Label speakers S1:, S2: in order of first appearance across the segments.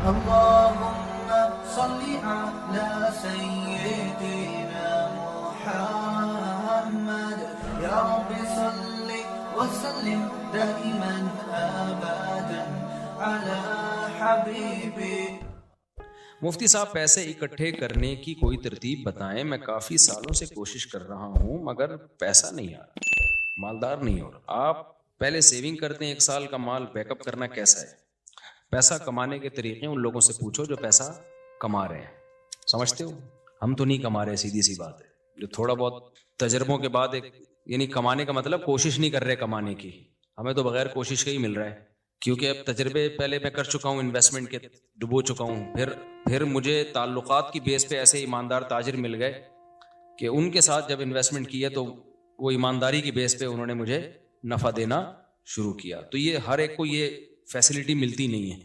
S1: اللهم صل على سيدنا محمد يا رب صل وسلم دائما ابدا على حبيبي.
S2: مفتی صاحب پیسے اکٹھے کرنے کی کوئی ترتیب بتائیں. میں کافی سالوں سے کوشش کر رہا ہوں مگر پیسہ نہیں آ رہا, مالدار نہیں ہو رہا. آپ پہلے سیونگ کرتے ہیں, 1 سال کا مال بیک اپ کرنا کیسا ہے؟ پیسہ کمانے کے طریقے ان لوگوں سے پوچھو جو پیسہ کما رہے ہیں. سمجھتے ہو, ہم تو نہیں کما رہے, سیدھی سی بات ہے. جو تھوڑا بہت تجربوں کے بعد یعنی کمانے کا مطلب کوشش نہیں کر رہے کمانے کی, ہمیں تو بغیر کوشش کے ہی مل رہا ہے. کیونکہ اب تجربے پہلے میں کر چکا ہوں, انویسٹمنٹ کے ڈبو چکا ہوں. پھر مجھے تعلقات کی بیس پہ ایسے ایماندار تاجر مل گئے کہ ان کے ساتھ جب انویسٹمنٹ کیا تو وہ ایمانداری کی بیس پہ انہوں نے مجھے نفع دینا شروع کیا. تو یہ ہر ایک کو یہ فیسلٹی ملتی نہیں ہے.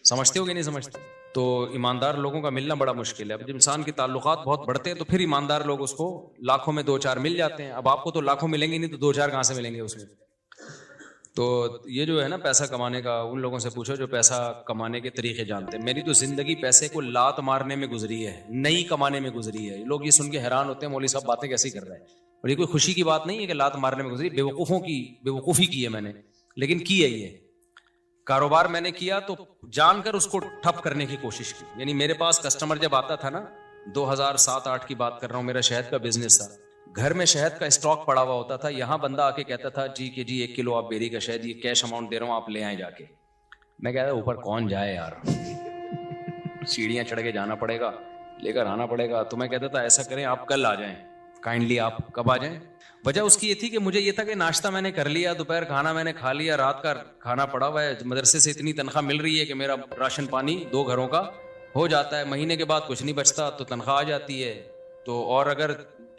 S2: سمجھتے ہو کہ نہیں سمجھتے؟ تو ایماندار لوگوں کا ملنا بڑا مشکل ہے. اب جب انسان کے تعلقات بہت بڑھتے ہیں تو پھر ایماندار لوگ اس کو لاکھوں میں 2-4 مل جاتے ہیں. اب آپ کو تو لاکھوں ملیں گے نہیں تو 2-4 کہاں سے ملیں گے اس میں؟ تو یہ جو ہے نا پیسہ کمانے کا, ان لوگوں سے پوچھو جو پیسہ کمانے کے طریقے جانتے ہیں. میری تو زندگی پیسے کو لات مارنے میں گزری ہے, نہیں کمانے میں گزری ہے. لوگ یہ سن کے حیران ہوتے ہیں مولوی صاحب باتیں کیسی کر رہے ہیں. اور یہ کوئی خوشی کی بات نہیں ہے کہ لات مارنے میں گزری, بیوقوفی کی ہے میں نے, لیکن کی ہے. یہ کاروبار میں نے کیا تو جان کر اس کو ٹھپ کرنے کی کوشش کی. یعنی میرے پاس کسٹمر جب آتا تھا نا, 2007-8 کی بات کر رہا ہوں, میرا شہد کا بزنس تھا. گھر میں شہد کا اسٹاک پڑا ہوا ہوتا تھا. یہاں بندہ آ کے کہتا تھا جی 1 کلو آپ بیری کا شہد, یہ کیش اماؤنٹ دے رہا ہوں آپ لے آئیں جا کے. میں کہتا اوپر کون جائے یار, سیڑھیاں چڑھ کے جانا پڑے گا, لے کر آنا پڑے گا. تو میں کہتا تھا ایسا کریں آپ کل آ جائیں, کائنڈلی آپ کب آ جائیں. وجہ اس کی یہ تھی کہ مجھے یہ تھا کہ ناشتہ میں نے کر لیا, دوپہر کھانا میں نے کھا لیا, رات کا کھانا پڑا ہوا ہے, مدرسے سے اتنی تنخواہ مل رہی ہے کہ میرا راشن پانی 2 گھروں کا ہو جاتا ہے. مہینے کے بعد کچھ نہیں بچتا تو تنخواہ آ جاتی ہے. تو اور اگر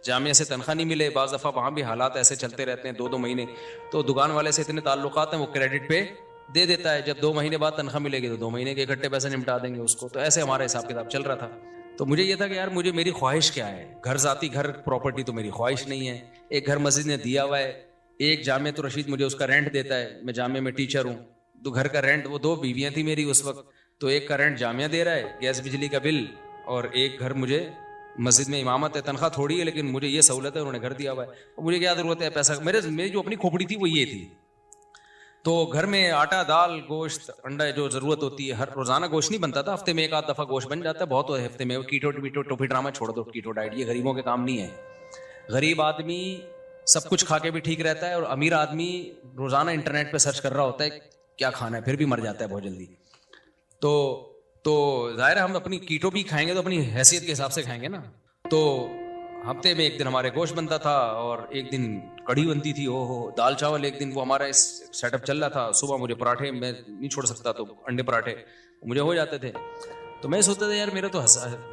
S2: جامعہ سے تنخواہ نہیں ملے, بعض دفعہ وہاں بھی حالات ایسے چلتے رہتے ہیں 2 مہینے, تو دکان والے سے اتنے تعلقات ہیں وہ کریڈٹ پہ دے دیتا ہے. جب 2 مہینے بعد تنخواہ ملے گی تو 2 مہینے کے اکٹھے پیسے نمٹا دیں گے اس کو. تو ایسے ہمارا حساب کتاب چل رہا تھا. تو مجھے یہ تھا کہ یار میری خواہش کیا ہے, ذاتی گھر پراپرٹی تو میری خواہش نہیں ہے. ایک گھر مسجد نے دیا ہوا ہے, ایک جامعہ تو رشید مجھے اس کا رینٹ دیتا ہے, میں جامعہ میں ٹیچر ہوں. تو گھر کا رینٹ, وہ 2 بیویاں تھیں میری اس وقت, تو ایک کا رینٹ جامعہ دے رہا ہے, گیس بجلی کا بل, اور ایک گھر مجھے مسجد میں امامت ہے, تنخواہ تھوڑی ہے لیکن مجھے یہ سہولت ہے, انہوں نے گھر دیا ہوا ہے. مجھے کیا ضرورت ہے پیسہ, میری جو اپنی کھوپڑی تھی وہ یہ تھی. تو گھر میں آٹا, دال, گوشت, انڈا جو ضرورت ہوتی ہے, ہر روزانہ گوشت نہیں بنتا تھا, ہفتے میں 1-8 دفعہ گوشت بن جاتا ہے, بہت ہفتے میں. کیٹو ٹوپی ڈرامہ چھوڑ دو, کیٹو ڈائٹ یہ غریبوں کے کام نہیں ہے. غریب آدمی سب کچھ کھا کے بھی ٹھیک رہتا ہے, اور امیر آدمی روزانہ انٹرنیٹ پہ سرچ کر رہا ہوتا ہے کیا کھانا ہے, پھر بھی مر جاتا ہے بہت جلدی. تو ظاہر ہے ہم اپنی کیٹو بھی کھائیں گے تو اپنی حیثیت کے حساب سے کھائیں گے نا. تو ہفتے میں 1 دن ہمارے گوشت بنتا تھا, اور 1 دن کڑھی بنتی تھی, دال چاول 1 دن, وہ ہمارا اس سیٹ اپ چل رہا تھا. صبح مجھے پراٹھے, میں نہیں چھوڑ سکتا, تو انڈے پراٹھے مجھے ہو جاتے تھے. تو میں سوچتا تھا یار میرا تو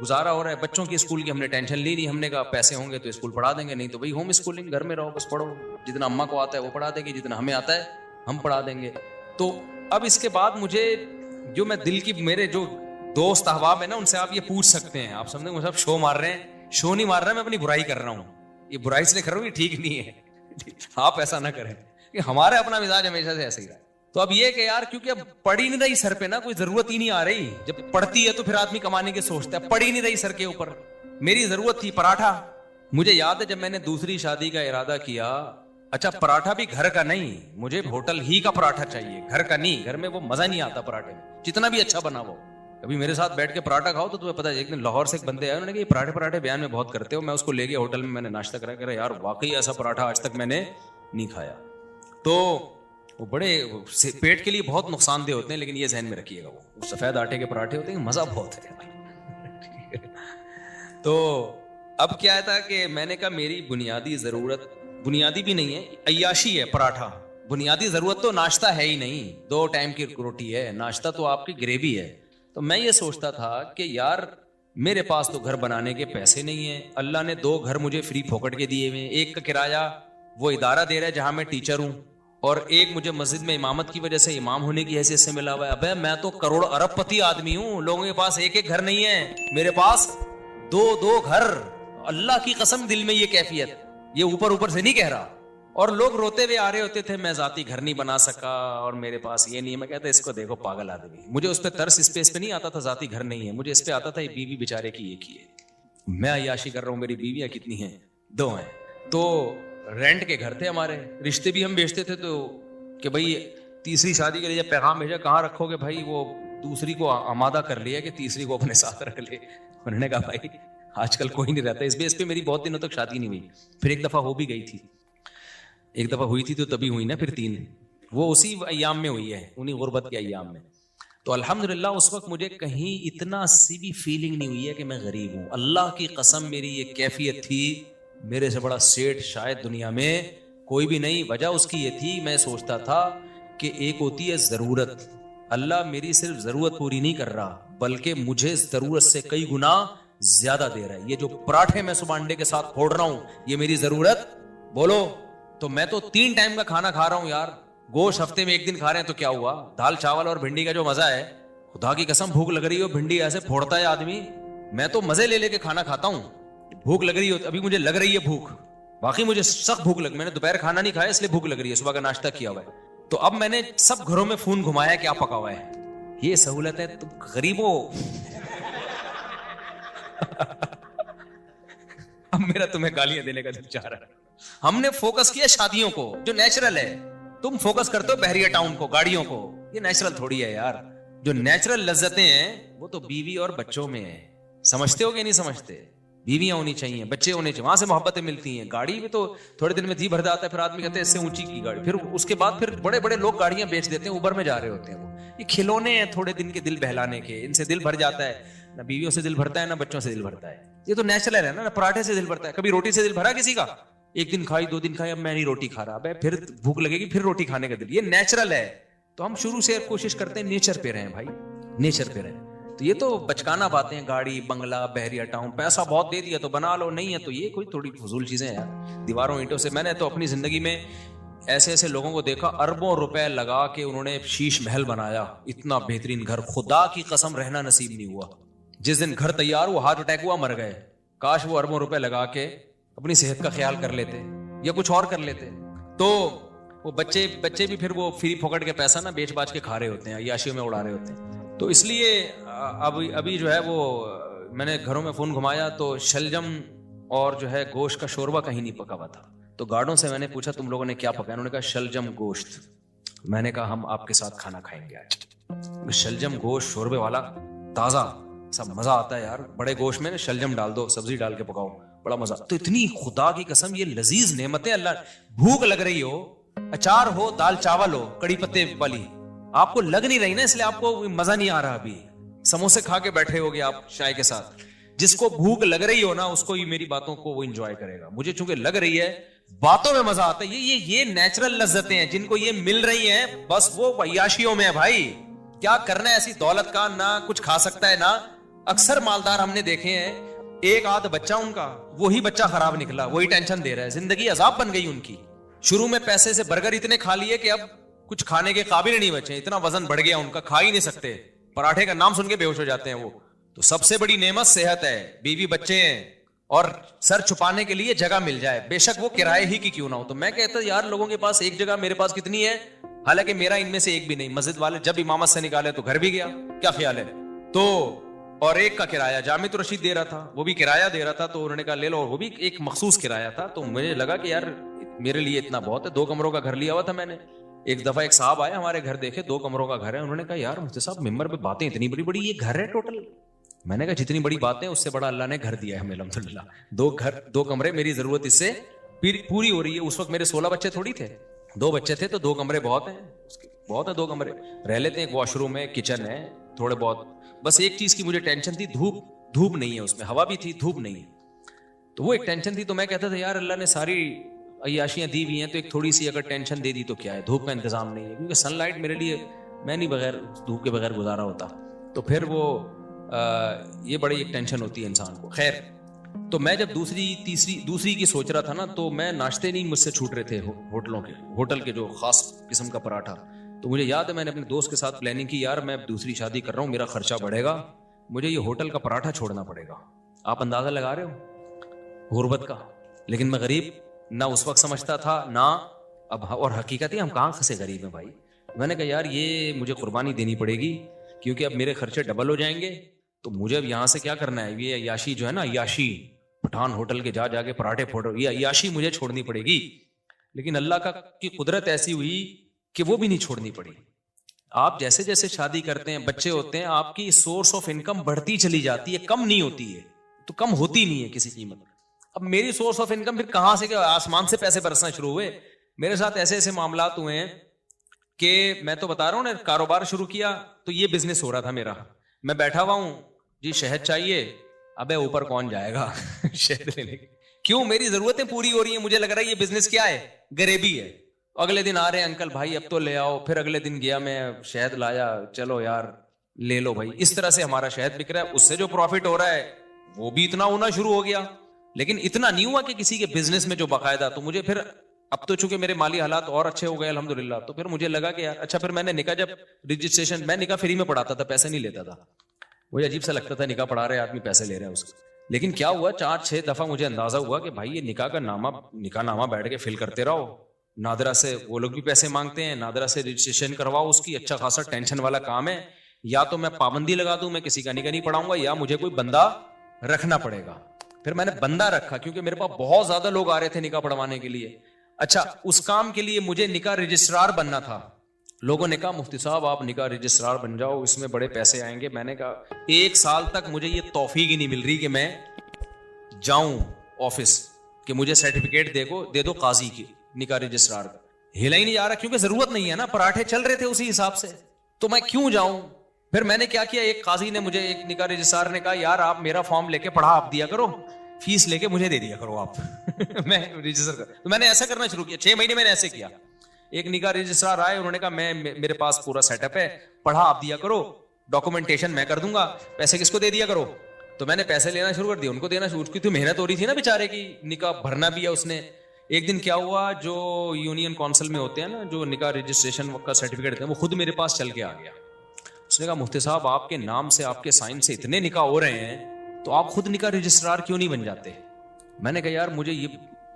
S2: گزارا ہو رہا ہے. بچوں کی اسکول کی ہم نے ٹینشن لی نہیں, ہم نے کہا پیسے ہوں گے تو اسکول پڑھا دیں گے, نہیں تو بھائی ہوم اسکولنگ, گھر میں رہو بس پڑھو, جتنا اماں کو آتا ہے وہ پڑھا دیں گے, جتنا ہمیں آتا ہے ہم پڑھا دیں گے. تو اب اس کے بعد مجھے جو میں دل کی, میرے جو دوست احباب ہیں نا, ان سے آپ یہ پوچھ سکتے ہیں. آپ سمجھیں مجھے شو مار رہے ہیں, شو نہیں مار رہا, میں اپنی برائی کر رہا ہوں. یہ برائی اس لیے کر رہا ہوں, یہ ٹھیک نہیں ہے, آپ ایسا نہ کریں کہ ہمارا اپنا مزاج ہمیشہ سے ایسا ہی رہا. تو اب یہ کہ یار کیونکہ اب پڑ ہی نہیں رہی سر پہ نا, کوئی ضرورت ہی نہیں آ رہی. جب پڑتی ہے تو پھر آدمی کمانے کے سوچتا ہے, پڑ ہی نہیں رہی سر کے اوپر. میری ضرورت تھی پراٹھا. مجھے یاد ہے جب میں نے دوسری شادی کا ارادہ کیا, اچھا پراٹھا بھی گھر کا نہیں, مجھے ہوٹل ہی کا پراٹھا چاہیے, گھر کا نہیں. گھر میں وہ مزہ نہیں آتا پراٹھے میں, جتنا بھی اچھا بنا ہو. کبھی میرے ساتھ بیٹھ کے پراٹھا کھاؤ تو تمہیں پتا ہے. ایک دن لاہور سے ایک بندے آئے, انہوں نے کہا یہ پراٹھے بیان میں بہت کرتے ہو. میں اس کو لے گیا ہوٹل میں نے ناشتہ کرا, کہہ رہا یار واقعی ایسا پراٹھا آج تک میں نے نہیں کھایا. تو وہ بڑے پیٹ کے لیے بہت نقصان دہ ہوتے ہیں, لیکن یہ ذہن میں رکھیے گا, وہ سفید آٹے کے پراٹھے ہوتے ہیں, مزہ بہت ہے. تو اب کیا تھا کہ میں نے کہا میری بنیادی ضرورت, بنیادی بھی نہیں ہے, عیاشی ہے پراٹھا. بنیادی ضرورت تو ناشتہ ہے ہی نہیں, 2 ٹائم کی روٹی ہے, ناشتہ تو آپ کی گریوی ہے. تو میں یہ سوچتا تھا کہ یار میرے پاس تو گھر بنانے کے پیسے نہیں ہیں, اللہ نے 2 گھر مجھے فری پھوکٹ کے دیے ہوئے ہیں. ایک کا کرایہ وہ ادارہ دے رہا ہے جہاں میں ٹیچر ہوں, اور ایک مجھے مسجد میں امامت کی وجہ سے امام ہونے کی حیثیت سے ملا ہوا ہے. ابے میں تو کروڑ ارب پتی آدمی ہوں, لوگوں کے پاس 1 گھر نہیں ہے, میرے پاس 2 گھر. اللہ کی قسم دل میں یہ کیفیت, یہ اوپر سے نہیں کہہ رہا, اور لوگ روتے ہوئے آ رہے ہوتے تھے میں ذاتی گھر نہیں بنا سکا اور میرے پاس یہ نہیں ہے. میں کہتا اس کو دیکھو پاگل آدمی. مجھے اس پہ ترس اس پہ نہیں آتا تھا ذاتی گھر نہیں ہے, مجھے اس پہ آتا تھا یہ بیوی بیچارے کی ایک ہی ہے, میں عیاشی کر رہا ہوں, میری بیویاں کتنی ہیں, 2 ہیں. تو رینٹ کے گھر تھے ہمارے, رشتے بھی ہم بیچتے تھے, تو کہ بھائی تیسری شادی کے لیے پیغام بھیجا کہاں رکھو گے بھائی, وہ دوسری کو آمادہ کر لیا کہ تیسری کو اپنے ساتھ رکھ لے. انہوں نے کہا بھائی آج کل کوئی نہیں رہتا اس بیس پہ. میری بہت دنوں تک شادی نہیں ہوئی, پھر ایک دفعہ ہو بھی گئی تھی, ایک دفعہ ہوئی تھی تو تبھی ہوئی نا, پھر 3 وہ اسی ایام میں ہوئی ہے, انہی غربت کے ایام میں. تو الحمدللہ اس وقت مجھے کہیں اتنا سی بھی فیلنگ نہیں ہوئی ہے کہ میں غریب ہوں. اللہ کی قسم میری یہ کیفیت تھی, میرے سے بڑا سیٹ شاید دنیا میں کوئی بھی نہیں. وجہ اس کی یہ تھی, میں سوچتا تھا کہ ایک ہوتی ہے ضرورت, اللہ میری صرف ضرورت پوری نہیں کر رہا بلکہ مجھے ضرورت سے کئی گنا زیادہ دے رہا ہے. یہ جو پراٹھے میں صبح انڈے کے ساتھ پھوڑ رہا ہوں یہ میری ضرورت بولو. تو میں تو 3 ٹائم کا کھانا کھا رہا ہوں یار, گوشت ہفتے میں 1 دن کھا رہے ہیں تو کیا ہوا, دال چاول اور بھنڈی کا جو مزہ ہے, خدا کی قسم بھوک لگ رہی ہو بھنڈی ایسے پھوڑتا ہے آدمی, میں تو مزے لے لے کے کھانا کھاتا ہوں. بھوک لگ رہی ہو, ابھی مجھے لگ رہی ہے بھوک, باقی مجھے سخت بھوک لگ, میں نے دوپہر کھانا نہیں کھایا اس لیے بھوک لگ رہی ہے, صبح کا ناشتہ کیا ہوا ہے. تو اب میں نے سب گھروں میں فون گھمایا کیا پکا ہوا ہے, یہ سہولت ہے. تم غریبوں اب میرا تمہیں گالیاں دینے کا دل چاہ رہا ہے. ہم نے فوکس کیا شادیوں کو جو نیچرل ہے, تم فوکس کرتے ہو بحریہ ٹاؤن کو, گاڑیوں کو. یہ نیچرل تھوڑی ہے یار, جو نیچرل لذتیں ہیں وہ تو بیوی اور بچوں میں ہیں. سمجھتے ہو کہ نہیں سمجھتے؟ بیویاں ہونی چاہیے, بچے ہونے چاہیے, وہاں سے محبتیں ملتی ہیں. گاڑی میں تو تھوڑے دن میں جی بھر جاتا ہے, پھر آدمی کہتے ہیں اس سے اونچی کی گاڑی, پھر اس کے بعد پھر بڑے بڑے لوگ گاڑیاں بیچ دیتے ہیں, اوبر میں جا رہے ہوتے ہیں. وہ یہ کھلونے ہیں تھوڑے دن کے دل بہلانے کے, ان سے دل بھر جاتا ہے. نہ بیویوں سے دل بھرتا ہے نہ بچوں سے دل بھرتا ہے. یہ تو نیچرل ہے نا, پراٹھے سے دل بھرتا ہے. کبھی روٹی سے دل بھرا کسی کا؟ 1 دن کھائی 2 دن کھائی, اب میں نہیں روٹی کھا رہا, پھر بھوک لگے گی پھر روٹی کھانے کا دل. یہ نیچرل ہے. تو ہم شروع سے کوشش کرتے ہیں نیچر پہ رہیں بھائی, نیچر پہ رہیں. تو یہ تو بچکانا باتیں, گاڑی بنگلہ بحریہ ٹاؤن, پیسہ بہت دے دیا تو بنا لو, نہیں ہے تو یہ کوئی تھوڑی فضول چیزیں ہیں یار. دیواروں اینٹوں سے, میں نے تو اپنی زندگی میں ایسے ایسے لوگوں کو دیکھا اربوں روپے لگا کے انہوں نے شیش محل بنایا, اتنا بہترین گھر, خدا کی قسم رہنا نصیب نہیں ہوا. جس دن گھر تیار ہوا ہارٹ اٹیک ہوا, مر گئے. کاش وہ اربوں روپے لگا کے اپنی صحت کا خیال کر لیتے یا کچھ اور کر لیتے. تو وہ بچے بھی پھر وہ فری پھوکٹ کے پیسہ نا بیچ باچ کے کھا رہے ہوتے ہیں, عیاشیوں میں اڑا رہے ہوتے ہیں. تو اس لیے ابھی جو ہے وہ میں نے گھروں میں فون گھمایا تو شلجم اور جو ہے گوشت کا شوربہ کہیں نہیں پکا ہوا تھا. تو گارڈوں سے میں نے پوچھا تم لوگوں نے کیا پکایا, انہوں نے کہا شلجم گوشت. میں نے کہا ہم آپ کے ساتھ کھانا کھائیں گے آج. شلجم گوشت شوربے والا تازہ, سب مزہ آتا ہے یار. بڑے گوشت میں شلجم ڈال دو, سبزی ڈال کے پکاؤ, بڑا مزہ. تو اتنی خدا کی قسم یہ لذیذ نعمتیں اللہ, بھوک لگ رہی ہو, اچار ہو, دال چاول ہو, کڑی پتے والی, آپ کو لگ نہیں رہی نا, اس لیے آپ کو مزہ نہیں آ رہا. ابھی سموسے کھا کے بیٹھے ہوگے آپ چائے کے ساتھ. جس کو بھوک لگ رہی ہو نا اس کو میری باتوں کو وہ انجوائے کرے گا. مجھے چونکہ لگ رہی ہے, باتوں میں مزہ آتا ہے. یہ نیچرل لذتیں ہیں جن کو یہ مل رہی ہیں, بس وہ عیاشیوں میں ہے بھائی. کیا کرنا ہے ایسی دولت کا, نہ کچھ کھا سکتا ہے نہ. اکثر مالدار ہم نے دیکھے ہیں, ایک آدھ بچہ ان کا, وہی بچہ خراب نکلا, وہی ٹینشن دے رہا ہے, زندگی عذاب بن گئی ان کی. شروع میں پیسے سے برگر اتنے کھا لیے کہ اب کچھ کھانے کے قابل نہیں بچے, اتنا وزن بڑھ گیا ان کا, کھا ہی نہیں سکتے. پراٹھے کا نام سن کے بے ہوش ہو جاتے ہیں وہ. تو سب سے بڑی نعمت صحت ہے, بیوی بچے ہیں, اور سر چھپانے کے لیے جگہ مل جائے, بے شک وہ کرائے ہی کی کیوں نہ ہو. تو میں کہتا یار لوگوں کے پاس ایک جگہ, میرے پاس کتنی ہے, حالانکہ میرا ان میں سے ایک بھی نہیں. مسجد والے جب امامت سے نکالے تو گھر بھی گیا, کیا خیال ہے. تو اور ایک کا کرایہ جامع رشید دے رہا تھا, وہ بھی کرایہ دے رہا تھا, تو انہوں نے کہا لے لو, اور وہ بھی ایک مخصوص کرایہ تھا. تو مجھے لگا کہ یار میرے لیے اتنا بہت ہے. 2 کمروں کا گھر لیا ہوا تھا میں نے. ایک دفعہ ایک صاحب آئے ہمارے گھر, دیکھے 2 کمروں کا گھر ہے, انہوں نے کہا یار مفتی صاحب ممبر پہ باتیں اتنی بڑی بڑی, یہ گھر ہے ٹوٹل. میں نے کہا جتنی بڑی باتیں اس سے بڑا اللہ نے گھر دیا ہے ہمیں الحمدللہ. 2 کمرے, میری ضرورت اس سے پوری ہو رہی ہے. اس وقت میرے 16 بچے تھوڑی تھے, 2 بچے تھے, تو 2 کمرے بہت ہیں, بہت ہے 2 کمرے رہ لیتے ہیں. ایک واش روم ہے, کچن ہے, تھوڑے بہت. بس ایک چیز کی مجھے ٹینشن تھی, دھوپ نہیں ہے اس میں, ہوا بھی تھی, دھوپ نہیں ہے. تو وہ ایک ٹینشن تھی. تو میں کہتا تھا یار اللہ نے ساری عیاشیاں دی ہوئی ہیں, تو ایک تھوڑی سی اگر ٹینشن دے دی تو کیا ہے, دھوپ کا انتظام نہیں ہے, کیونکہ سن لائٹ میرے لیے, میں نہیں بغیر دھوپ کے بغیر گزارا ہوتا. تو پھر وہ یہ بڑی ایک ٹینشن ہوتی ہے انسان کو. خیر, تو میں جب دوسری کی سوچ رہا تھا نا, تو میں ناشتے نہیں مجھ سے چھوٹ رہے تھے ہوٹل کے جو خاص قسم کا پراٹھا. تو مجھے یاد ہے میں نے اپنے دوست کے ساتھ پلاننگ کی, یار میں دوسری شادی کر رہا ہوں, میرا خرچہ بڑھے گا, مجھے یہ ہوٹل کا پراٹھا چھوڑنا پڑے گا. آپ اندازہ لگا رہے ہو غربت کا. لیکن میں غریب, نہ اس وقت سمجھتا تھا نہ اب, اور حقیقت ہے ہم کہاں خسے غریب ہیں بھائی. میں نے کہا یار یہ مجھے قربانی دینی پڑے گی کیونکہ اب میرے خرچے ڈبل ہو جائیں گے, تو مجھے اب یہاں سے کیا کرنا ہے, یہ عیاشی جو ہے نا, عیاشی پٹھان ہوٹل کے جا کے پراٹھے پھوڑو, یہ عیاشی مجھے چھوڑنی پڑے گی. لیکن اللہ کی قدرت ایسی ہوئی کہ وہ بھی نہیں چھوڑنی پڑی. آپ جیسے جیسے شادی کرتے ہیں, بچے ہوتے ہیں, آپ کی سورس آف انکم بڑھتی چلی جاتی ہے, کم نہیں ہوتی ہے, تو کم ہوتی نہیں ہے کسی قیمت. اب میری سورس آف انکم پھر کہاں سے, آسمان سے پیسے برسنا شروع ہوئے. میرے ساتھ ایسے ایسے معاملات ہوئے ہیں کہ میں تو بتا رہا ہوں نا, کاروبار شروع کیا تو یہ بزنس ہو رہا تھا میرا, میں بیٹھا ہوا ہوں جی شہد چاہیے, ابے اوپر کون جائے گا شہد لینے کے, کیوں میری ضرورتیں پوری ہو رہی ہیں, مجھے لگ رہا ہے یہ بزنس کیا ہے, غریبی ہے. اگلے دن آ رہے ہیں انکل بھائی اب تو لے آؤ, پھر اگلے دن گیا میں شہد لایا, چلو یار لے لو بھائی. اس طرح سے ہمارا شہد بک رہا ہے, اس سے جو پروفٹ ہو رہا ہے وہ بھی اتنا ہونا شروع ہو گیا, لیکن اتنا نہیں ہوا کہ کسی کے بزنس میں جو باقاعدہ. تو مجھے پھر اب تو چونکہ میرے مالی حالات اور اچھے ہو گئے الحمدللہ, تو پھر مجھے لگا کہ یار اچھا, پھر میں نے نکاح جب رجسٹریشن, میں نکاح فری میں پڑھاتا تھا, پیسے نہیں لیتا تھا, مجھے عجیب سا لگتا تھا نکاح پڑھا رہے آدمی پیسے لے رہے ہیں اس کو. لیکن کیا ہوا 4-6 دفعہ مجھے اندازہ ہوا کہ بھائی یہ نکاح کا نامہ, نکاح نامہ بیٹھ کے فل کرتے رہو, نادرا سے وہ لوگ بھی پیسے مانگتے ہیں, نادرا سے رجسٹریشن کرواؤ اس کی, اچھا خاصا ٹینشن والا کام ہے. یا تو میں پابندی لگا دوں, میں کسی کا نکاح نہیں پڑھاؤں گا, یا مجھے کوئی بندہ رکھنا پڑے گا. پھر میں نے بندہ رکھا کیونکہ میرے پاس بہت زیادہ لوگ آ رہے تھے نکاح پڑھوانے کے لیے. اچھا اس کام کے لیے مجھے نکاح رجسٹرار بننا تھا. لوگوں نے کہا مفتی صاحب آپ نکاح رجسٹرار بن جاؤ, اس میں بڑے پیسے آئیں گے. میں نے کہا 1 سال تک مجھے یہ توفیق ہی نہیں مل رہی کہ میں جاؤں آفس کہ مجھے سرٹیفکیٹ دے دو قاضی کی نکاح رجسٹرار کا. ہلا ہی نہیں جا رہا کیونکہ ضرورت نہیں ہے نا, پراٹھے چل رہے تھے اسی حساب سے, تو میں کیوں جاؤں. پھر میں نے کیا کیا, ایک قاضی نے مجھے, ایک نکاح رجسٹرار نے کہا یار آپ میرا فارم لے کے پڑھا آپ دیا کرو, فیس لے کے مجھے دے دیا کرو آپ میں رجسٹر کر. تو میں نے ایسا کرنا شروع کیا, 6 مہینے میں نے ایسے کیا. ایک نکاح رجسٹرار آئے, انہوں نے کہا میرے پاس پورا سیٹ اپ ہے, پڑھا آپ دیا کرو, ڈاکومنٹیشن میں کر دوں گا, پیسے کس کو دے دیا کرو. تو میں نے پیسے لینا شروع کر دیا, ان کو دینا شروع کی. تو محنت ہو رہی تھی نا بیچارے کی, نکاح بھرنا بھی ہے اس نے. ایک دن کیا ہوا, جو یونین کونسل میں ہوتے ہیں نا, جو نکاح رجسٹریشن کا سرٹیفکیٹ دیتے ہیں, وہ خود میرے پاس چل کے آ گیا. اس نے کہا مفتی صاحب آپ کے نام سے, آپ کے سائن سے اتنے نکاح ہو رہے ہیں, تو آپ خود نکاح رجسٹرار کیوں نہیں بن جاتے. میں نے کہا یار مجھے یہ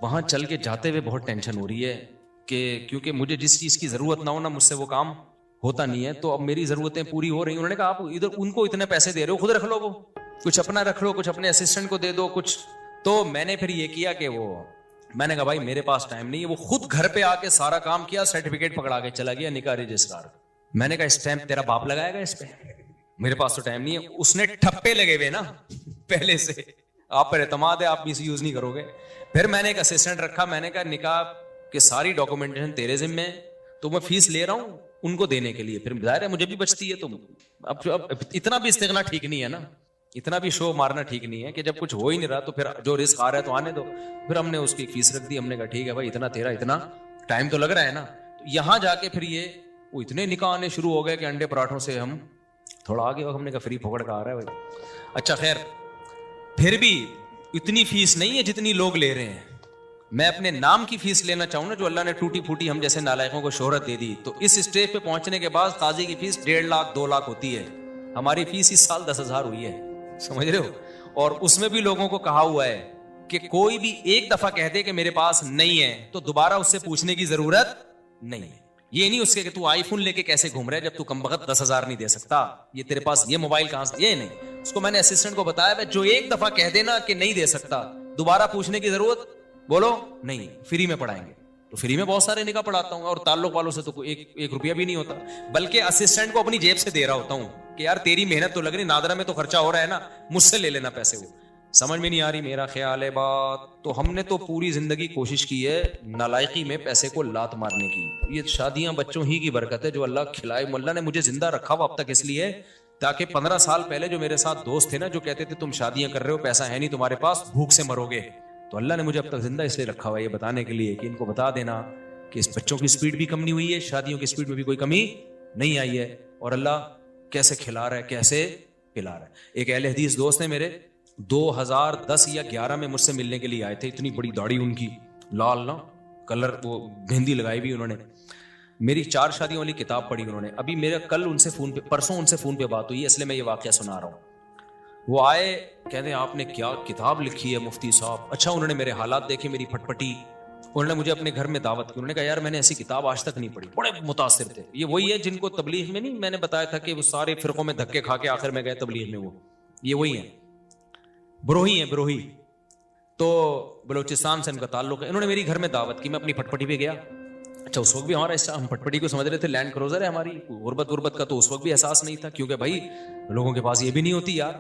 S2: وہاں چل کے جاتے ہوئے بہت ٹینشن ہو رہی ہے کہ کیونکہ مجھے جس چیز کی ضرورت نہ ہو نا, مجھ سے وہ کام ہوتا نہیں ہے, تو اب میری ضرورتیں پوری ہو رہی ہیں. انہوں نے کہا آپ ادھر ان کو اتنے پیسے دے رہے ہو, خود رکھ لو, وہ کچھ اپنا رکھ لو, کچھ اپنے اسسٹنٹ کو دے دو کچھ. تو میں نے پھر یہ کیا کہ میں نے کہا بھائی میرے پاس ٹائم نہیں ہے. وہ خود گھر پہ آ کے سارا کام کیا, سرٹیفکیٹ پکڑا کے چلا گیا نکاح رجسٹرار. میں نے کہا اسٹیمپ تیرا باپ لگائے گا اس پہ, میرے پاس تو ٹائم نہیں ہے. اس نے ٹھپے لگے ہوئے نا پہلے سے, آپ پر اعتماد ہے, آپ مس یوز نہیں کرو گے. پھر میں نے ایک اسسٹنٹ رکھا, میں نے کہا نکاح کہ ساری ڈاکومنٹیشن تیرے ذمہ ہے, تو میں فیس لے رہا ہوں ان کو دینے کے لیے, پھر ظاہر ہے مجھے بھی بچتی ہے. تو اب اتنا بھی استغنا ٹھیک نہیں ہے نا, اتنا بھی شو مارنا ٹھیک نہیں ہے کہ جب کچھ ہو ہی نہیں رہا تو پھر جو رزق آ رہا ہے تو آنے دو. پھر ہم نے اس کی فیس رکھ دی, ہم نے کہا ٹھیک ہے بھائی اتنا تیرا, اتنا ٹائم تو لگ رہا ہے نا. یہاں جا کے پھر یہ وہ اتنے نکاح آنے شروع ہو گئے کہ انڈے پراٹھوں سے ہم تھوڑا آگے, ہم نے کہا فری پھوکڑ کا آ رہا ہے بھائی. اچھا خیر, پھر بھی اتنی فیس نہیں ہے جتنی لوگ لے رہے ہیں. میں اپنے نام کی فیس لینا چاہوں نا, جو اللہ نے ٹوٹی پھوٹی ہم جیسے نالائقوں کو شہرت دے دی, تو اس اسٹیج پہ پہنچنے کے بعد قاضی کی فیس 1.5 لاکھ 2 لاکھ ہوتی ہے. ہماری فیس اس سال 10,000 ہوئی ہے, سمجھ رہے ہو. اور اس میں بھی لوگوں کو کہا ہوا ہے کہ کوئی بھی ایک دفعہ کہہ دے کہ میرے پاس نہیں ہے تو دوبارہ اس سے پوچھنے کی ضرورت نہیں ہے. یہ نہیں اس کے کہ تو آئی فون لے کے کیسے گھوم رہا ہے جب تو کم بخت 10,000 نہیں دے سکتا, یہ تیرے پاس یہ موبائل کہاں سے, یہ نہیں. اس کو میں نے اسسٹنٹ کو بتایا جو ایک دفعہ کہہ دینا کہ نہیں دے سکتا, دوبارہ پوچھنے کی ضرورت بولو نہیں, فری میں پڑھائیں گے. تو فری میں بہت سارے نکاح پڑھاتا ہوں, اور تعلق والوں سے تو ایک روپیہ بھی نہیں ہوتا, بلکہ اسسٹنٹ کو اپنی جیب سے دے رہا ہوتا ہوں کہ یار تیری محنت تو لگ رہی, نادرا میں تو خرچہ ہو رہا ہے نا, مجھ سے لے لینا پیسے. وہ سمجھ میں نہیں آ رہی میرا خیال ہے بات. تو ہم نے تو پوری زندگی کوشش کی ہے نالائقی میں پیسے کو لات مارنے کی. یہ شادیاں بچوں ہی کی برکت ہے جو اللہ کھلائے. اللہ نے مجھے زندہ رکھا ہوا اب تک اس لیے تاکہ 15 سال پہلے جو میرے ساتھ دوست تھے نا, جو کہتے تھے تم شادیاں کر رہے ہو, پیسہ ہے نہیں تمہارے پاس, بھوک سے مرو گے, تو اللہ نے مجھے اب تک زندہ اس لیے رکھا ہوا ہے یہ بتانے کے لیے کہ ان کو بتا دینا کہ اس بچوں کی سپیڈ بھی کم نہیں ہوئی ہے, شادیوں کی سپیڈ میں بھی کوئی کمی نہیں آئی ہے, اور اللہ کیسے کھلا رہا ہے, کیسے پلا رہا ہے. ایک اہل حدیث دوست نے میرے 2010 یا 11 میں مجھ سے ملنے کے لیے آئے تھے. اتنی بڑی داڑھی ان کی, لال نا کلر, وہ مہندی لگائی بھی انہوں نے. میری 4 شادیوں والی کتاب پڑھی انہوں نے. ابھی میرا کل ان سے فون پہ, پرسوں ان سے فون پہ بات ہوئی ہے, اس لیے میں یہ واقعہ سنا رہا ہوں. وہ آئے, کہتے ہیں آپ نے کیا کتاب لکھی ہے مفتی صاحب. اچھا انہوں نے میرے حالات دیکھے, میری پھٹ پٹی, انہوں نے مجھے اپنے گھر میں دعوت کی. انہوں نے کہا یار میں نے ایسی کتاب آج تک نہیں پڑھی. بڑے متاثر تھے. یہ وہی ہے جن کو تبلیغ میں نہیں میں نے بتایا تھا کہ وہ سارے فرقوں میں دھکے کھا کے آخر میں گئے تبلیغ میں, یہ وہی ہیں, بروہی ہیں, بروہی. تو بلوچستان سے ان کا تعلق ہے. انہوں نے میری گھر میں دعوت کی, میں اپنی پٹپٹی پہ گیا. اچھا اس وقت بھی ہمارا ہم پٹپٹی کو سمجھ رہے تھے لینڈ کروزر ہے ہماری, غربت کا تو اس وقت بھی احساس نہیں تھا, کیونکہ بھائی لوگوں کے پاس یہ بھی نہیں ہوتی یار.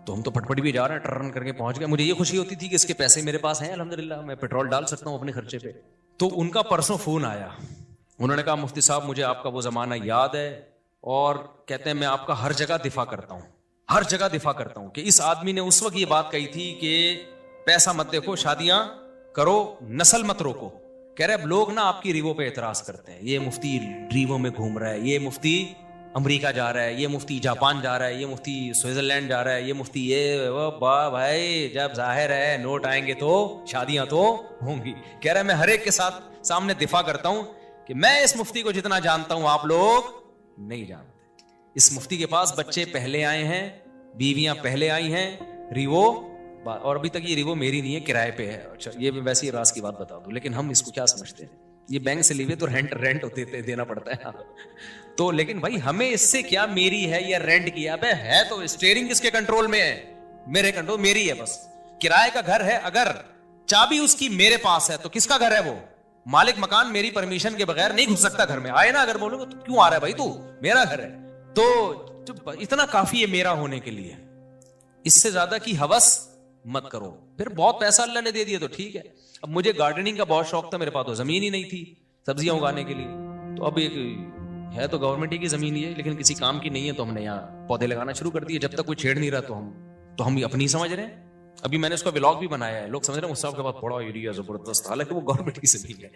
S2: تو ہم تو پٹپٹی بھی جا رہے ہیں, ٹرن کر کے پہنچ گئے. مجھے یہ خوشی ہوتی تھی کہ اس کے پیسے میرے پاس ہیں الحمدللہ, میں پیٹرول ڈال سکتا ہوں اپنے خرچے پہ. تو ان کا پرسوں فون آیا, انہوں نے کہا مفتی صاحب مجھے آپ کا وہ زمانہ یاد ہے, اور کہتے ہیں میں آپ کا ہر جگہ دفاع کرتا ہوں, ہر جگہ دفاع کرتا ہوں کہ اس آدمی نے اس وقت یہ بات کہی تھی کہ پیسہ مت دیکھو, شادیاں کرو, نسل مت روکو. کہہ رہے اب لوگ نا آپ کی ریووں پہ اعتراض کرتے ہیں, یہ مفتی ریووں میں گھوم رہا ہے, یہ مفتی امریکہ جا رہا ہے, یہ مفتی جاپان جا رہا ہے, یہ مفتی سوئٹزرلینڈ جا رہا ہے, یہ مفتی یہ وہ. بھائی جب ظاہر ہے نوٹ آئیں گے تو شادیاں تو ہوں گی. کہہ رہا ہے میں ہر ایک کے ساتھ سامنے دفاع کرتا ہوں کہ میں اس مفتی کو جتنا جانتا ہوں آپ لوگ نہیں جانتے. اس مفتی کے پاس بچے پہلے آئے ہیں, بیویاں پہلے آئی ہیں, ریوو, اور ابھی تک یہ ریوو میری نہیں ہے, کرائے پہ ہے. اچھا یہ ویسے ہی راز کی بات بتا دوں, لیکن ہم اس کو کیا سمجھتے ہیں, یہ بینک سے لیوے تو رینٹ ہوتے دینا پڑتا ہے تو. لیکن بھائی ہمیں اس سے کیا, میری ہے یا رینٹ کی ہے تو اسٹیئرنگ کس کے کنٹرول میں ہے, میرے کنٹرول, میری ہے بس. کرائے کا گھر ہے, اگر چابی اس کی میرے پاس ہے تو کس کا گھر ہے وہ, مالک مکان میری پرمیشن کے بغیر نہیں گھس سکتا گھر میں. آئے نا اگر بولو گے تو کیوں آ رہا ہے بھائی, تو میرا گھر ہے. تو اتنا کافی ہے میرا ہونے کے لیے, اس سے زیادہ کی ہوس مت کرو. پھر بہت پیسہ اللہ نے دے دیا تو ٹھیک ہے. اب مجھے گارڈننگ کا بہت شوق تھا, میرے پاس تو زمین ہی نہیں تھی سبزیاں اگانے کے لیے. تو اب ایک ہے تو گورنمنٹ ہی کی زمین ہی ہے, لیکن کسی کام کی نہیں ہے, تو ہم نے یہاں پودے لگانا شروع کر دیے. جب تک کوئی چھیڑ نہیں رہا تو ہم اپنی سمجھ رہے ہیں. ابھی میں نے اس کا ولاگ بھی بنایا ہے, لوگ سمجھ رہے ہیں صاحب کے پاس بڑا ایریا زبردست, حالانکہ وہ گورنمنٹ کی زمین ہے.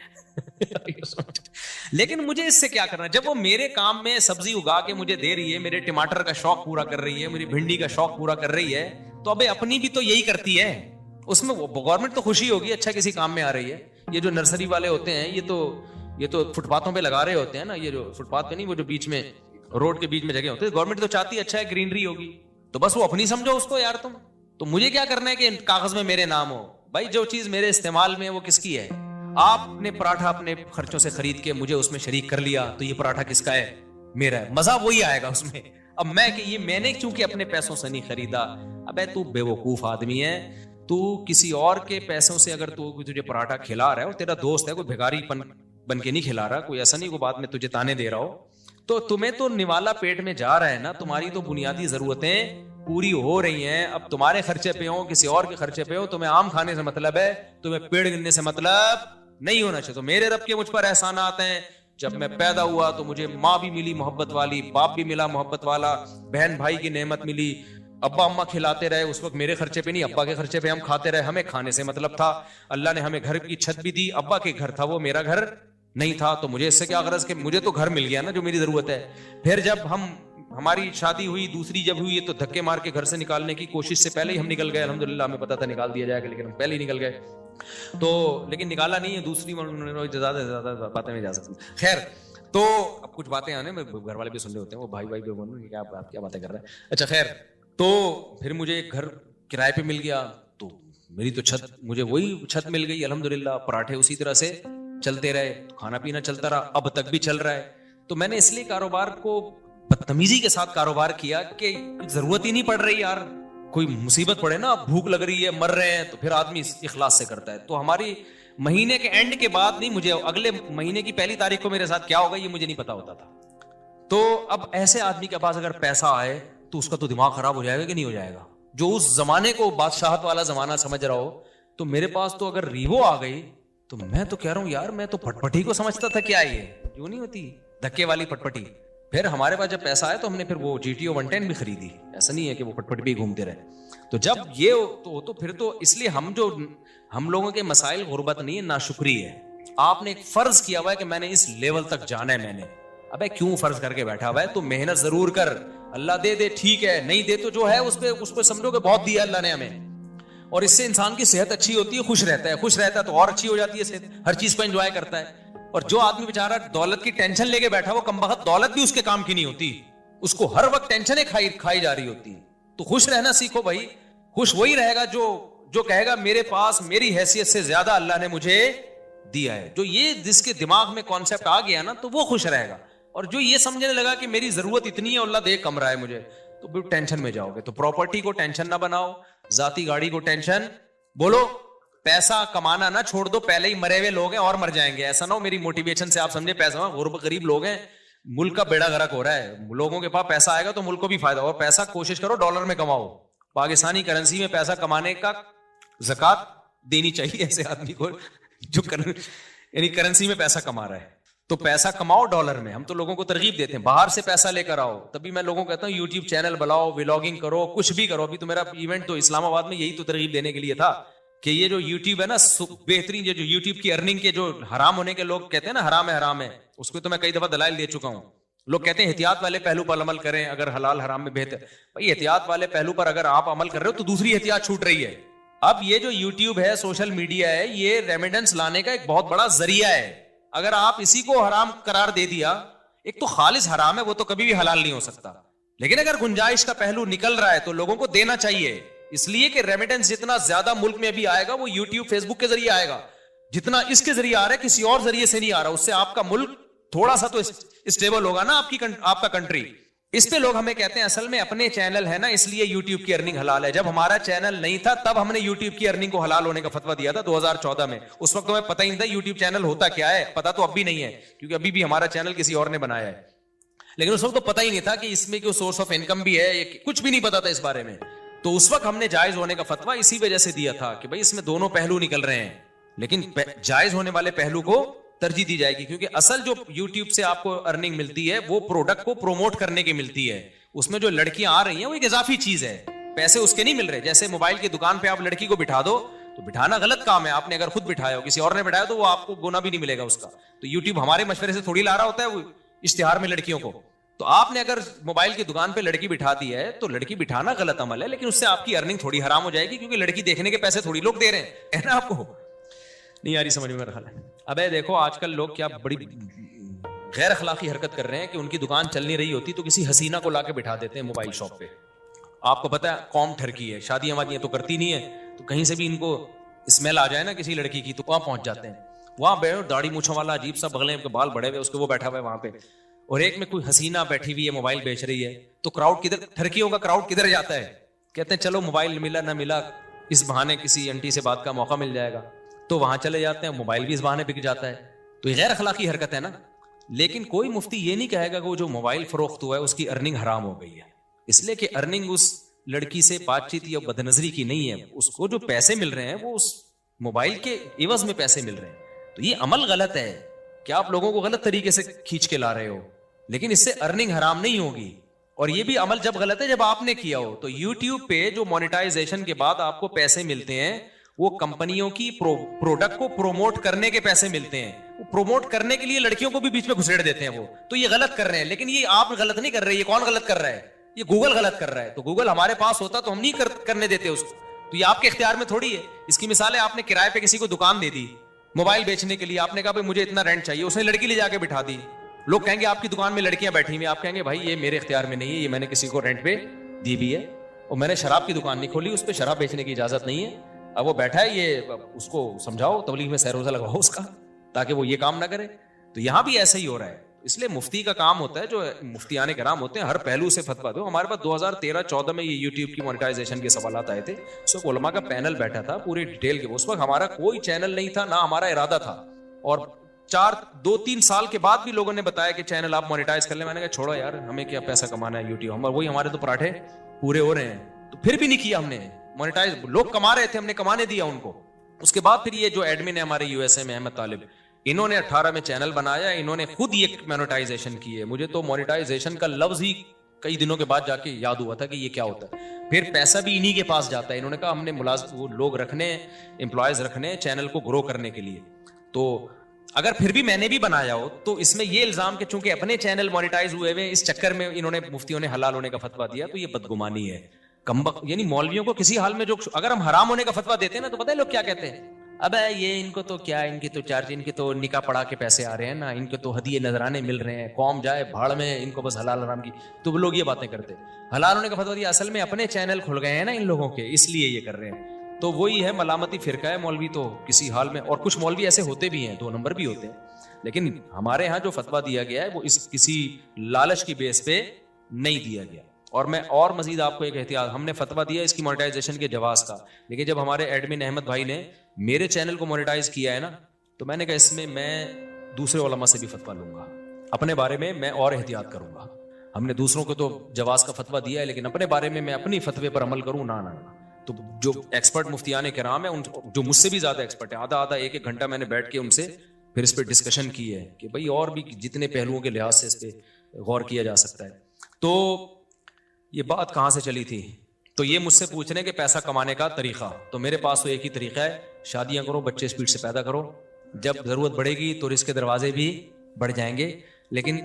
S2: لیکن مجھے اس سے کیا کرنا, جب وہ میرے کام میں سبزی اگا کے مجھے دے رہی ہے, میرے ٹماٹر کا شوق پورا کر رہی ہے, میری بھنڈی کا شوق پورا کر رہی ہے, تو اب اپنی بھی تو یہی کرتی ہے. اس میں گورنمنٹ تو خوشی ہوگی, اچھا کسی کام میں آ رہی ہے. یہ جو نرسری والے ہوتے ہیں یہ تو فٹ پاتھوں پہ لگا رہے ہوتے ہیں نا, یہ جو فٹ پاتھ پہ نہیں, وہ جو بیچ میں روڈ کے بیچ میں جگہ ہوتے ہیں, گورنمنٹ تو چاہتی ہے اچھا ہے گرینری ہوگی, تو بس وہ اپنی سمجھو اس کو یار تم. تو مجھے کیا کرنا ہے کہ کاغذ میں میرے نام ہو. بھائی جو چیز میرے استعمال میں وہ کس کی ہے, آپ نے پراٹھا اپنے خرچوں سے خرید کے مجھے اس میں شریک کر لیا, تو یہ پراٹھا کس کا ہے, میرا ہے. مزہ وہی آئے گا اس میں. اب میں کہ یہ میں نے چونکہ اپنے پیسوں سے نہیں خریدا, ابے تو بے وقوف آدمی ہے, تو کسی اور کے پیسوں سے اگر تو تجھے پراٹھا کھلا رہا ہے, اور تیرا دوست ہے, کوئی بھیکاری بن کے نہیں کھلا رہا, کوئی ایسا نہیں کوئی بات میں تجھے تانے دے رہا ہو, تو تمہیں تو نوالا پیٹ میں جا رہا ہے نا, تمہاری تو بنیادی ضرورتیں پوری ہو رہی ہیں. اب تمہارے خرچے پہ ہو, کسی اور کے خرچے پہ ہو, تمہیں آم کھانے سے مطلب ہے, تمہیں پیڑ گننے سے مطلب نہیں ہونا چاہیے. تو میرے رب کے مجھ پر احسانات ہیں. جب میں پیدا ہوا تو مجھے ماں بھی ملی محبت والی, باپ بھی ملا محبت والا, بہن بھائی کی نعمت ملی, ابا اما کھلاتے رہے, اس وقت میرے خرچے پہ نہیں ابا کے خرچے پہ ہم کھاتے رہے, ہمیں کھانے سے مطلب تھا. اللہ نے ہمیں گھر کی چھت بھی دی, ابا کے گھر تھا وہ, میرا گھر نہیں تھا, تو مجھے اس سے کیا غرض کہ مجھے تو گھر مل گیا نا جو میری ضرورت ہے. پھر جب ہماری شادی ہوئی, دوسری جب ہوئی, تو دھکے مار کے گھر سے نکالنے کی کوشش سے پہلے ہی ہم نکل گئے. الحمدللہ ہمیں پتا تھا نکال دیا جائے گا, لیکن ہم پہلے ہی نکل گئے. تو لیکن نکالا نہیں ہے, دوسری زیادہ باتیں نہیں جا سکتی. خیر, تو اب کچھ باتیں آنے میں گھر والے بھی سن رہے ہوتے ہیں, وہ بھائی بھی بولیں کہ آپ کیا باتیں کر رہے ہیں. اچھا خیر, تو پھر مجھے ایک گھر کرائے پہ مل گیا, تو میری تو چھت, مجھے وہی چھت مل گئی الحمدللہ. پراٹھے اسی طرح سے چلتے رہے, کھانا پینا چلتا رہا, اب تک بھی چل رہا ہے. تو میں نے اس لیے کاروبار کو بدتمیزی کے ساتھ کاروبار کیا کہ ضرورت ہی نہیں پڑ رہی یار. کوئی مصیبت پڑے نا, بھوک لگ رہی ہے, مر رہے ہیں, تو پھر آدمی اخلاص سے کرتا ہے. تو ہماری مہینے کے اینڈ کے بعد نہیں, مجھے اگلے مہینے کی پہلی تاریخ کو میرے ساتھ کیا ہوگا یہ مجھے نہیں پتا ہوتا تھا. تو اب ایسے آدمی کے پاس اگر پیسہ آئے تو اس کا تو دماغ خراب ہو جائے گا کہ نہیں ہو جائے گا, جو اس زمانے کو بادشاہت والا زمانہ سمجھ رہا ہو. تو میرے پاس تو اگر ریوو آ گئی, تو میں تو کہہ رہا ہوں یار, میں تو پٹپٹی کو سمجھتا تھا کیا یہ جو نہیں ہوتی دھکے والی پٹپٹی. پھر ہمارے پاس جب پیسہ آیا تو ہم نے پھر وہ GTO 110 بھی خریدی. ایسا نہیں ہے کہ وہ پٹپٹی بھی گھومتے رہے. تو جب یہ تو پھر تو اس لیے ہم لوگوں کے مسائل غربت نہیں ہے, ناشکری ہے. آپ نے ایک فرض کیا ہوا ہے کہ میں نے اس لیول تک جانا ہے. میں نے ابے کیوں فرض کر کے بیٹھا ہوا ہے, تو محنت ضرور کر, اللہ دے ٹھیک ہے, نہیں دے تو جو ہے اس پہ سمجھو کہ بہت دیا اللہ نے ہمیں. اور اس سے انسان کی صحت اچھی ہوتی ہے, خوش رہتا ہے تو اور اچھی ہو جاتی ہے صحت, ہر چیز کو انجوائے کرتا ہے. اور جو آدمی بیچارہ دولت کی ٹینشن لے کے بیٹھا, وہ کمبخت دولت بھی اس کے کام کی نہیں ہوتی, اس کو ہر وقت ٹینشنیں کھائی جا رہی ہوتی. تو خوش رہنا سیکھو بھائی. خوش وہی رہے گا جو کہے گا میرے پاس میری حیثیت سے زیادہ اللہ نے مجھے دیا ہے. جو یہ جس کے دماغ میں کانسیپٹ آ گیا نا تو وہ خوش رہے گا, اور جو یہ سمجھنے لگا کہ میری ضرورت اتنی ہے اللہ دے کم رہا ہے مجھے, تو پھر ٹینشن میں جاؤ گے. تو پراپرٹی کو ٹینشن نہ بناؤ, ذاتی گاڑی کو ٹینشن, بولو پیسہ کمانا نہ چھوڑ دو, پہلے ہی مرے ہوئے لوگ ہیں اور مر جائیں گے. ایسا نہ ہو میری موٹیویشن سے آپ سمجھے پیسہ, غریب لوگ ہیں, ملک کا بیڑا غرق ہو رہا ہے, لوگوں کے پاس پیسہ آئے گا تو ملک کو بھی فائدہ, اور پیسہ کوشش کرو ڈالر میں کماؤ. پاکستانی کرنسی میں پیسہ کمانے کا زکات دینی چاہیے ایسے آدمی کو جو یعنی کرنسی میں پیسہ کما رہا ہے. تو پیسہ کماؤ ڈالر میں. ہم تو لوگوں کو ترغیب دیتے ہیں باہر سے پیسہ لے کر آؤ, تبھی میں لوگوں کو کہتا ہوں یوٹیوب چینل بناؤ, ولاگنگ کرو, کچھ بھی کرو. ابھی تو میرا ایونٹ تو اسلام آباد میں یہی تو ترغیب دینے کے لیے تھا کہ یہ جو یوٹیوب ہے نا بہترین, جو یوٹیوب کی ارننگ کے جو حرام ہونے کے لوگ کہتے ہیں نا حرام ہے, اس کو تو میں کئی دفعہ دلائل دے چکا ہوں. لوگ کہتے ہیں احتیاط والے پہلو پر عمل کریں اگر حلال حرام میں بہتر. بھائی احتیاط والے پہلو پر اگر آپ عمل کر رہے ہو تو دوسری احتیاط چھوٹ رہی ہے. اب یہ جو یوٹیوب ہے, سوشل میڈیا ہے, یہ ریمیڈنس لانے کا ایک بہت بڑا ذریعہ ہے. اگر آپ اسی کو حرام قرار دے دیا, ایک تو خالص حرام ہے وہ تو کبھی بھی حلال نہیں ہو سکتا, لیکن اگر گنجائش کا پہلو نکل رہا ہے تو لوگوں کو دینا چاہیے. اس لیے کہ ریمیڈنس جتنا زیادہ ملک میں بھی آئے گا وہ یوٹیوب فیس بک کے ذریعے آئے گا, جتنا اس کے ذریعے آ رہا ہے کسی اور ذریعے سے نہیں آ رہا. اس سے آپ کا ملک تھوڑا سا تو اسٹیبل ہوگا نا, آپ کا کنٹری. اس پہ لوگ ہمیں کہتے ہیں اصل میں اپنے چینل ہے نا اس لیے یوٹیوب کی ارننگ حلال ہے. جب ہمارا چینل نہیں تھا تب ہم نے یوٹیوب کی ارننگ کو حلال ہونے کا فتویٰ دیا تھا 2014 میں. اس وقت ہمیں پتہ ہی نہیں تھا یوٹیوب چینل ہوتا کیا ہے, پتہ تو اب بھی نہیں ہے کیونکہ ابھی بھی ہمارا چینل کسی اور نے بنایا ہے, لیکن اس وقت تو پتہ ہی نہیں تھا کہ اس میں کوئی سورس آف انکم بھی ہے, کچھ بھی نہیں پتا تھا اس بارے میں. تو اس وقت ہم نے جائز ہونے کا فتویٰ اسی وجہ سے دیا تھا کہ بھائی اس میں دونوں پہلو نکل رہے ہیں, لیکن جائز ہونے والے پہلو کو ترجیح دی جائے گی, کیونکہ اصل جو یوٹیوب سے آپ کو ارننگ ملتی ہے وہ پروڈکٹ کو پروموٹ کرنے کی ملتی ہے. اس میں جو لڑکیاں آ رہی ہیں وہ ایک اضافی چیز ہے, پیسے اس کے نہیں مل رہے. جیسے موبائل کی دکان پہ آپ لڑکی کو بٹھا دو تو بٹھانا غلط کام ہے, آپ نے اگر خود بٹھایا ہو کسی اور نے بٹھایا تو وہ آپ کو گنا بھی نہیں ملے گا اس کا. تو یوٹیوب ہمارے مشورے سے تھوڑی لا رہا ہوتا ہے وہ اشتہار میں لڑکیوں کو. تو آپ نے اگر موبائل کی دکان پہ لڑکی بٹھا دی ہے تو لڑکی بٹھانا غلط عمل ہے, لیکن اس سے آپ کی ارننگ تھوڑی حرام ہو جائے گی, کیونکہ لڑکی دیکھنے کے پیسے تھوڑی لوگ دے رہے ہیں نا. آپ کو نہیں یاری سمجھ میں میرا خیال ہے. اب دیکھو آج کل لوگ کیا بڑی غیر اخلاقی حرکت کر رہے ہیں کہ ان کی دکان چل نہیں رہی ہوتی تو کسی حسینہ کو لا کے بٹھا دیتے ہیں موبائل شاپ پہ. آپ کو پتا ہے قوم ٹھرکی ہے, شادیاں وادیاں تو کرتی نہیں ہے, تو کہیں سے بھی ان کو اسمیل آ جائے نا کسی لڑکی کی تو وہاں پہنچ جاتے ہیں. وہاں بیٹھو داڑھی مونچھوں والا عجیب سا بغلیں کے بال بڑے ہوئے اس کے وہ بیٹھا ہوا ہے وہاں پہ, اور ایک میں کوئی حسینہ بیٹھی ہوئی ہے موبائل بیچ رہی ہے. تو کراؤڈ کدھر, ٹھرکیوں کا کراؤڈ کدھر جاتا ہے, کہتے ہیں چلو موبائل ملا نہ ملا اس بہانے کسی انٹی سے بات کا موقع مل جائے گا, تو وہاں چلے جاتے ہیں. موبائل بھی اس بہانے بک جاتا ہے. تو یہ غیر اخلاقی حرکت ہے نا. لیکن کوئی مفتی یہ نہیں کہے گا کہ وہ جو موبائل فروخت ہوا ہے اس کی ارننگ حرام ہو گئی ہے, اس لیے کہ ارننگ اس لڑکی سے بات چیت یا بد نظری کی نہیں ہے. اس کو جو پیسے مل رہے ہیں وہ اس موبائل کے عوض میں پیسے مل رہے ہیں. تو یہ عمل غلط ہے کہ آپ لوگوں کو غلط طریقے سے کھینچ کے لا رہے ہو, لیکن اس سے ارننگ حرام نہیں ہوگی. اور یہ بھی عمل جب غلط ہے جب آپ نے کیا ہو. تو یوٹیوب پہ جو مونیٹائزیشن کے بعد آپ کو پیسے ملتے ہیں وہ کمپنیوں کی پروڈکٹ کو پروموٹ کرنے کے پیسے ملتے ہیں. وہ پروموٹ کرنے کے لیے لڑکیوں کو بھی بیچ میں گھسیڑ دیتے ہیں وہ. تو یہ غلط کر رہے ہیں, لیکن یہ آپ غلط نہیں کر رہے, یہ کون غلط کر رہا ہے, یہ گوگل غلط کر رہا ہے. تو گوگل ہمارے پاس ہوتا تو ہم نہیں کرنے دیتے اس کو. تو یہ آپ کے اختیار میں تھوڑی ہے. اس کی مثال ہے آپ نے کرائے پہ کسی کو دکان دے دی موبائل بیچنے کے لیے, آپ نے کہا بھائی مجھے اتنا رینٹ چاہیے, اس نے لڑکی لے جا کے بٹھا دی. لوگ کہیں گے آپ کی دکان میں لڑکیاں بیٹھی ہوئی, آپ کہیں گے بھائی یہ میرے اختیار میں نہیں ہے, یہ میں نے کسی کو رینٹ پہ دی بھی ہے, اور میں نے شراب کی دکان نہیں کھولی, اس پہ شراب بیچنے کی اجازت نہیں ہے. اب وہ بیٹھا ہے, یہ اس کو سمجھاؤ, تبلیغ میں سیر روزہ لگواؤ اس کا, تاکہ وہ یہ کام نہ کرے. تو یہاں بھی ایسا ہی ہو رہا ہے. اس لیے مفتی کا کام ہوتا ہے, جو مفتیان کرام ہوتے ہیں, ہر پہلو سے فتویٰ دو. ہمارے پاس 2013-14 میں یہ یوٹیوب کی مونیٹائزیشن کے سوالات آئے تھے, اس وقت علماء کا پینل بیٹھا تھا پوری ڈیٹیل کے. اس وقت ہمارا کوئی چینل نہیں تھا, نہ ہمارا ارادہ تھا, اور 2-3 سال کے بعد بھی لوگوں نے بتایا کہ چینل آپ مونیٹائز کر لیں. میں نے کہا چھوڑو یار, ہمیں کیا پیسہ کمانا ہے یوٹیوب, وہی ہمارے تو پراٹھے پورے ہو رہے ہیں. تو پھر بھی نہیں کیا ہم نے مونیٹائز. لوگ کما رہے تھے, ہم نے کمانے دیا ان کو. اس کے بعد پھر یہ جو ایڈمن ہے ہمارے یو ایس اے میں احمد طالب, انہوں نے 18 میں چینل بنایا, انہوں نے خود یہ مونیٹائزیشن کی ہے. مجھے تو مونیٹائزیشن کا لفظ ہی کئی دنوں کے بعد جا کے یاد ہوا تھا کہ یہ کیا ہوتا ہے. پھر پیسہ بھی انہی کے پاس جاتا ہے. انہوں نے کہا ہم نے وہ لوگ رکھنے, امپلائز رکھنے چینل کو گرو کرنے کے لیے. تو اگر پھر بھی میں نے بھی بنایا ہو تو اس میں یہ الزام کہ چونکہ اپنے چینل مونیٹائز ہوئے ہوئے, اس چکر میں انہوں نے مفتیوں نے حلال ہونے کا فتویٰ دیا, تو یہ بدگمانی ہے. یعنی مولویوں کو کسی حال میں جو, اگر ہم حرام ہونے کا فتویٰ دیتے ہیں نا تو پتہ ہے لوگ کیا کہتے ہیں, اب یہ ان کو تو کیا, ان کی تو چارج, ان کے تو نکاح پڑھا کے پیسے آ رہے ہیں نا, ان کے تو ہدیے نذرانے مل رہے ہیں, قوم جائے بھاڑ میں, ان کو بس حلال حرام کی. تو وہ لوگ یہ باتیں کرتے. حلال ہونے کا فتویٰ دیا, اصل میں اپنے چینل کھل گئے ہیں نا ان لوگوں کے, اس لیے یہ کر رہے ہیں. تو وہی ہے ملامتی فرقہ ہے مولوی تو کسی حال میں, اور کچھ مولوی ایسے ہوتے بھی ہیں, 2 نمبر بھی ہوتے ہیں, لیکن ہمارے ہاں جو فتویٰ دیا گیا ہے وہ اس کسی لالچ کی بیس پہ نہیں دیا گیا. اور میں اور مزید آپ کو ایک احتیاط, ہم نے فتویٰ دیا اس کی مونیٹائزیشن کے جواز کا, لیکن جب ہمارے ایڈمن احمد بھائی نے میرے چینل کو مونیٹائز کیا ہے نا, تو میں نے کہا اس میں دوسرے علماء سے بھی فتویٰ لوں گا, اپنے بارے میں اور احتیاط کروں گا. ہم نے دوسروں کو تو جواز کا فتویٰ دیا ہے, لیکن اپنے بارے میں اپنی فتوے پر عمل کروں نہ. تو جو ایکسپرٹ مفتیان کرام ہیں, جو مجھ سے بھی زیادہ ایکسپرٹ ہیں, آدھا 1-1 گھنٹہ میں نے بیٹھ کے ان سے پھر اس پہ ڈسکشن کی ہے کہ بھائی اور بھی جتنے پہلوؤں کے لحاظ سے اس پہ غور کیا جا سکتا ہے. تو یہ بات کہاں سے چلی تھی؟ تو یہ مجھ سے پوچھ رہے ہیں کہ پیسہ کمانے کا طریقہ, تو میرے پاس تو ایک ہی طریقہ ہے, شادیاں کرو, بچے اسپیڈ سے پیدا کرو, جب ضرورت بڑھے گی تو رزق کے دروازے بھی بڑھ جائیں گے. لیکن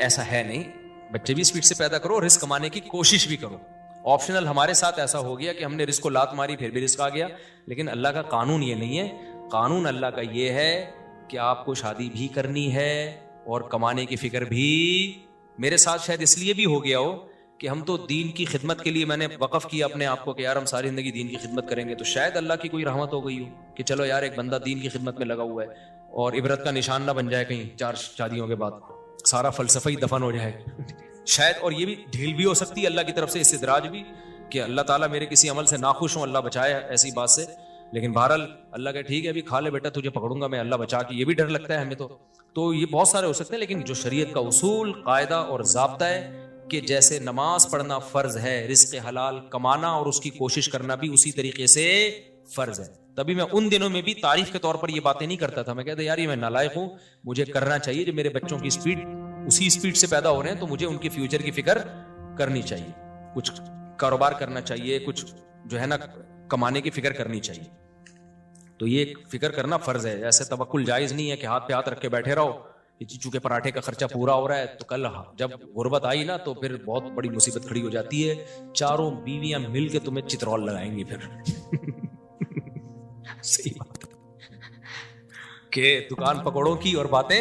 S2: ایسا ہے نہیں, بچے بھی اسپیڈ سے پیدا کرو, رزق کمانے کی کوشش بھی کرو. آپشنل ہمارے ساتھ ایسا ہو گیا کہ ہم نے رزق کو لات ماری پھر بھی رزق آ گیا, لیکن اللہ کا قانون یہ نہیں ہے. قانون اللہ کا یہ ہے کہ آپ کو شادی بھی کرنی ہے اور کمانے کی فکر بھی. میرے ساتھ شاید اس لیے بھی ہو گیا ہو کہ ہم تو دین کی خدمت کے لیے میں نے وقف کیا اپنے آپ کو کہ یار ہم ساری زندگی دین کی خدمت کریں گے, تو شاید اللہ کی کوئی رحمت ہو گئی ہو کہ چلو یار ایک بندہ دین کی خدمت میں لگا ہوا ہے, اور عبرت کا نشان نہ بن جائے کہیں 4 شادیوں کے بعد سارا فلسفہ ہی دفن ہو جائے شاید. اور یہ بھی ڈھیل بھی ہو سکتی ہے اللہ کی طرف سے, استدراج بھی, کہ اللہ تعالیٰ میرے کسی عمل سے ناخوش ہوں, اللہ بچائے ایسی بات سے. لیکن بہرحال اللہ کہ ٹھیک ہے ابھی کھا لے بیٹا, تجھے پکڑوں گا میں, اللہ بچا کے, یہ بھی ڈر لگتا ہے ہمیں. تو یہ بہت سارے ہو سکتے ہیں, لیکن جو شریعت کا اصول, قاعدہ اور ضابطہ ہے کہ جیسے نماز پڑھنا فرض ہے, رزق حلال کمانا اور اس کی کوشش کرنا بھی اسی طریقے سے فرض ہے. تبھی میں ان دنوں میں بھی تعریف کے طور پر یہ باتیں نہیں کرتا تھا, میں کہتا یار یہ میں نالائق ہوں, مجھے کرنا چاہیے, جو میرے بچوں کی اسپیڈ اسی اسپیڈ سے پیدا ہو رہے ہیں تو مجھے ان کے فیوچر کی فکر کرنی چاہیے, کچھ کاروبار کرنا چاہیے, کچھ جو ہے نا کمانے کی فکر کرنی چاہیے. تو یہ فکر کرنا فرض ہے. ایسے توکل جائز نہیں ہے کہ ہاتھ پہ ہاتھ رکھ کے بیٹھے رہو, چونکہ پراٹھے کا خرچہ پورا ہو رہا ہے, تو کل جب غربت آئی نا تو پھر بہت بڑی مصیبت کھڑی ہو جاتی ہے. 4 بیویاں مل کے تمہیں چترول لگائیں گی پھر صحیح بات کہ دکان پکوڑوں کی اور باتیں